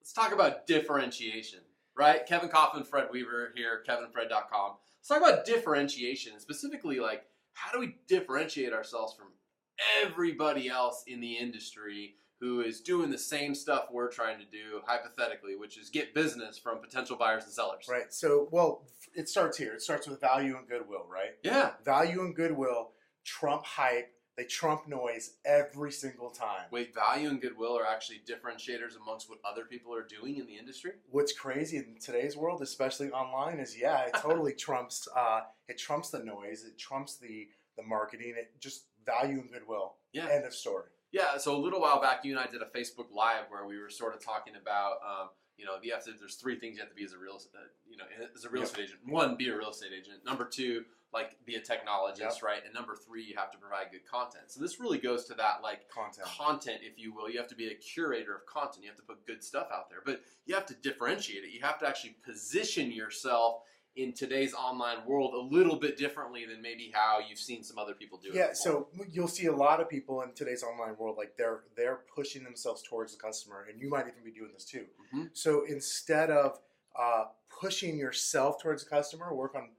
Let's talk about differentiation, right? Kevin Kaufman, Fred Weaver here, kevinfred.com. Let's talk about differentiation, specifically like how do we differentiate ourselves from everybody else in the industry who is doing the same stuff we're trying to do, hypothetically, which is get business from potential buyers and sellers. Right. So, well, it starts here. It starts with value and goodwill, right? Yeah. Value and goodwill trump hype. They trump noise every single time. Wait, value and goodwill are actually differentiators amongst what other people are doing in the industry? What's crazy in today's world, especially online, is it totally trumps. It trumps the noise. It trumps the marketing. It just value and goodwill. Yeah. End of story. Yeah. So a little while back, you and I did a Facebook Live where we were sort of talking about, there's three things you have to be as a real estate agent. One, be a real estate agent. Number two, like be a technologist, right? And number three, you have to provide good content. So this really goes to that like content, if you will. You have to be a curator of content. You have to put good stuff out there, but you have to differentiate it. You have to actually position yourself in today's online world a little bit differently than maybe how you've seen some other people do it. Yeah, so you'll see a lot of people in today's online world, like they're pushing themselves towards the customer, and you might even be doing this too. Mm-hmm. So instead of pushing yourself towards the customer, work on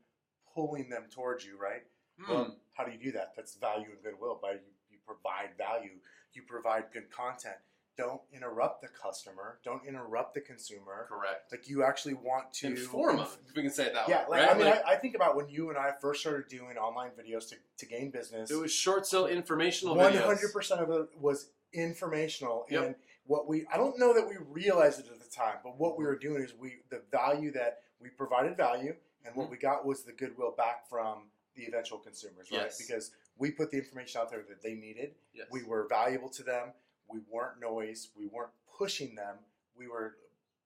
pulling them towards you, right? Well, how do you do that? That's value and goodwill. You provide value, you provide good content. Don't interrupt the customer. Don't interrupt the consumer. Correct. Like you actually want to inform them. If we can say it that way. Yeah, right? I mean, I think about when you and I first started doing online videos to gain business. It was short sale informational videos. 100% of it was informational, Yep. and I don't know that we realized it at the time, but what we were doing is the value that we provided value, and what we got was the goodwill back from the eventual consumers, right? Yes. Because we put the information out there that they needed. Yes. We were valuable to them. We weren't noise. We weren't pushing them. We were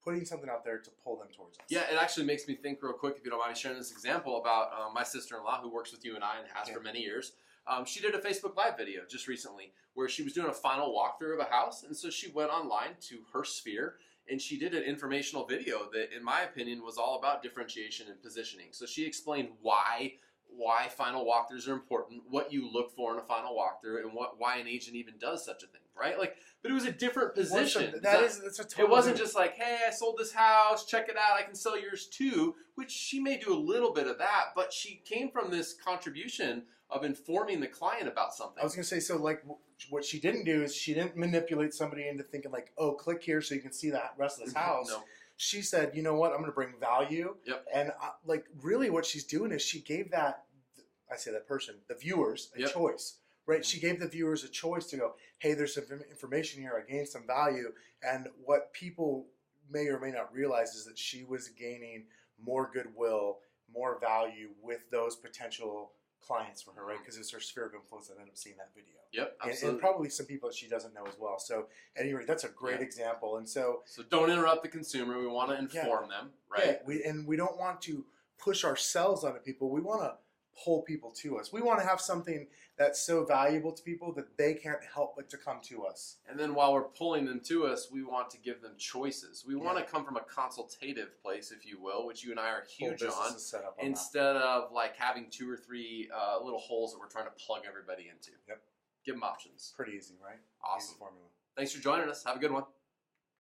putting something out there to pull them towards us. Yeah, it actually makes me think real quick, if you don't mind me sharing this example, about my sister-in-law who works with you and I and has for many years. She did a Facebook Live video just recently where she was doing a final walkthrough of a house. And so she went online to her sphere and she did an informational video that, in my opinion, was all about differentiation and positioning. So she explained why final walkthroughs are important, what you look for in a final walkthrough, and why an agent even does such a thing, right? Like, but it was a different position. That's a total. It wasn't just like, hey, I sold this house, check it out, I can sell yours too, which she may do a little bit of that, but she came from this contribution of informing the client about something. I was going to say, so like what she didn't do is she didn't manipulate somebody into thinking like, oh, click here so you can see the rest of this house. No. She said, you know what, I'm going to bring value. Yep. And like really what she's doing is she gave the viewers a choice, right? She gave the viewers a choice to go, hey, there's some information here. I gained some value. And what people may or may not realize is that she was gaining more goodwill, more value with those potential clients for her, right? Because it's her sphere of influence that ended up seeing that video. Yep, absolutely. And probably some people that she doesn't know as well. So anyway, that's a great example. And so don't interrupt the consumer. We want to inform them, right? Yeah, we don't want to push ourselves onto people. We want to pull people to us. We want to have something that's so valuable to people that they can't help but to come to us. And then while we're pulling them to us, we want to give them choices. We want to come from a consultative place, if you will, which you and I are huge on, instead of like having 2 or 3 little holes that we're trying to plug everybody into. Yep. Give them options. Pretty easy, right? Awesome. Easy formula. Thanks for joining us. Have a good one.